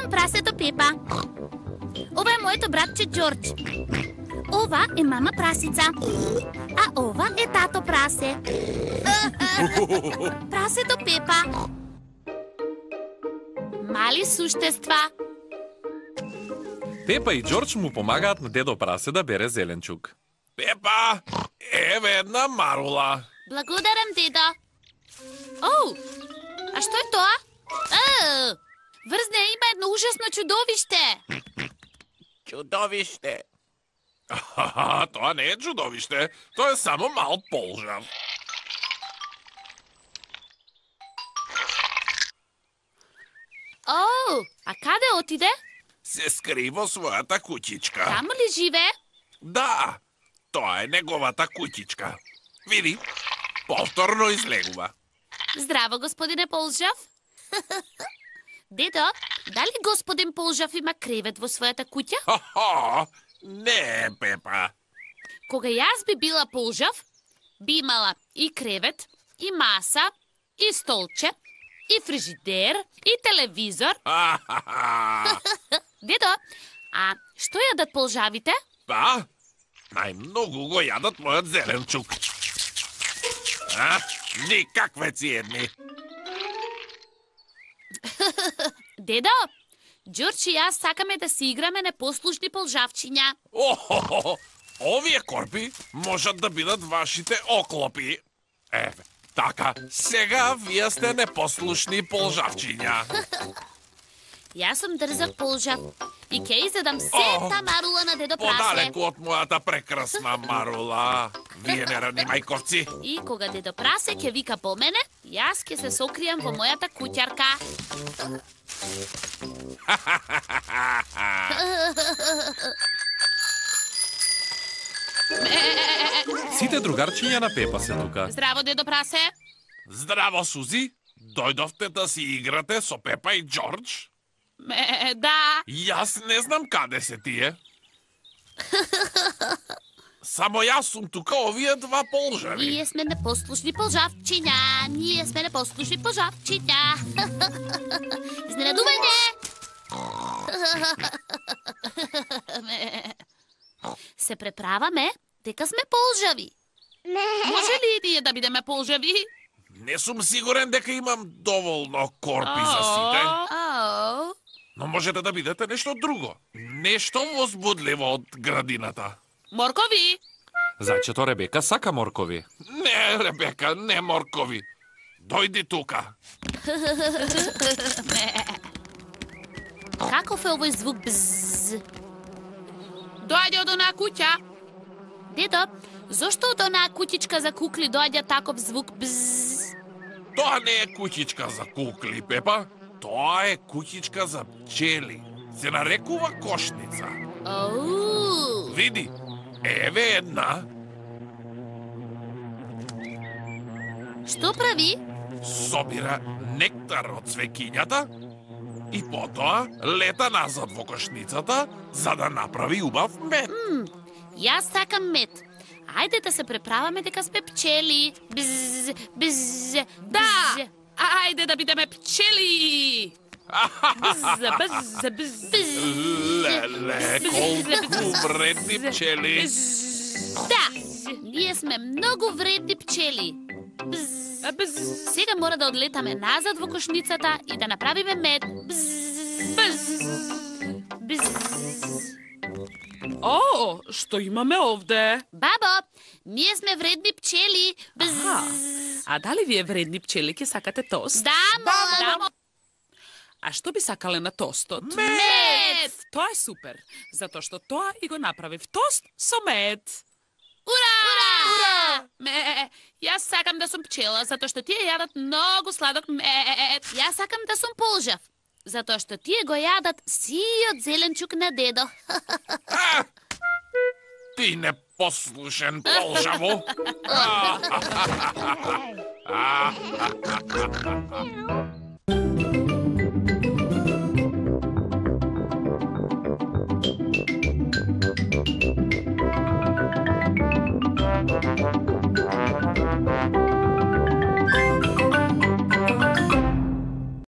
сум прасето Пепа. Ова е моето братче Джордж. Ова е мама прасица. А ова е тато прасе. Прасето Пепа. Мали существа. Пепа и Джордж му помагаат на дедо прасе да бере зеленчук. Пепа, еве една марула. Благодарам, дедо. Оу, а што е тоа? Врз нея има едно ужасно чудовище. Чудовище. Тоа не е чудовище, тоа е само мал полжав. Оу, а каде отиде? Се скри во својата куќичка. Таму ли живе? Да, тоа е неговата куќичка. Види, повторно излегува. Здраво, господине Полжав. Дедо, дали господин Полжав има кревет во својата куќа? Хо-хо, не, Пепа. Кога јас би била Полжав, би имала и кревет, и маса, и столче, и фрижидер, и телевизор. Дедо, а што јадат полжавите? Па, најмногу го јадат мојот зеленчук. Никакве циједни. Дедо, Ѓорџ и јас сакаме да си играме непослушни полжавчиња. Охо, овие корпи можат да бидат вашите оклопи. Еве, така, сега вие сте непослушни полжавчиња. Јас сум дрзав полжав и ќе изедам сета марула на дедо прасе. Подалеку од мојата прекрасна марула. Вие нерадни мајковци. И кога дедо прасе ќе вика по мене, јас ќе се сокријам во мојата куќарка. Сите другарчиња на Пепа се тука. Здраво, дедо прасе. Здраво, Сузи. Дојдовте да си играте со Пепа и Ѓорџ? Да. Јас не знам каде се тие. Само јас сум тука, овие два полжави. Ние сме непослушни полжавчиња. Ние сме непослушни полжавчиња. Изненадување! Се преправаме дека сме полжави. Може ли и ние да бидеме полжави? Не сум сигурен дека имам доволно корпи за сите. Но можете да бидете нешто друго. Нешто возбудливо од градината. Моркови! Зајчето Ребека сака моркови. Не, Ребека, не моркови. Дојди тука. Каков е овој звук бзз? Доаѓа од онаа куќа. Дедо, зошто од онаа куќичка за кукли доаѓа таков звук бзз? Тоа не е куќичка за кукли, Пепа. Тоа е куќичка за пчели. Се нарекува кошница. Оу! Види, еве една. Што прави? Собира нектар од цвеќињата и потоа лета назад во кошницата за да направи убав мед. Јас сакам мед. Ајде да се преправаме дека сме пчели. Бзз, бзз, Да! Ајде да бидеме пчели! Бз, бз, бз. Леле, колку вредни пчели. Да, ние сме многу вредни пчели. Бзз. Бз, Сега мора да одлетаме назад во кошницата и да направиме мед. Бзз, бз. бзз. О, што имаме овде? Бабо, ние сме вредни пчели. Бзз. А дали вие вредни пчели ќе сакате тост? Да, мола. А што би сакале на тостот? Мед! Тоа е супер, затоа што тоа и го направив тост со мед. Ура! Ура! Ме, јас сакам да сум пчела, затоа што тие јадат многу сладок мед. Јас сакам да сум полжав, затоа што тие го јадат сиот зеленчук на дедо. Ти непослушен полжаво.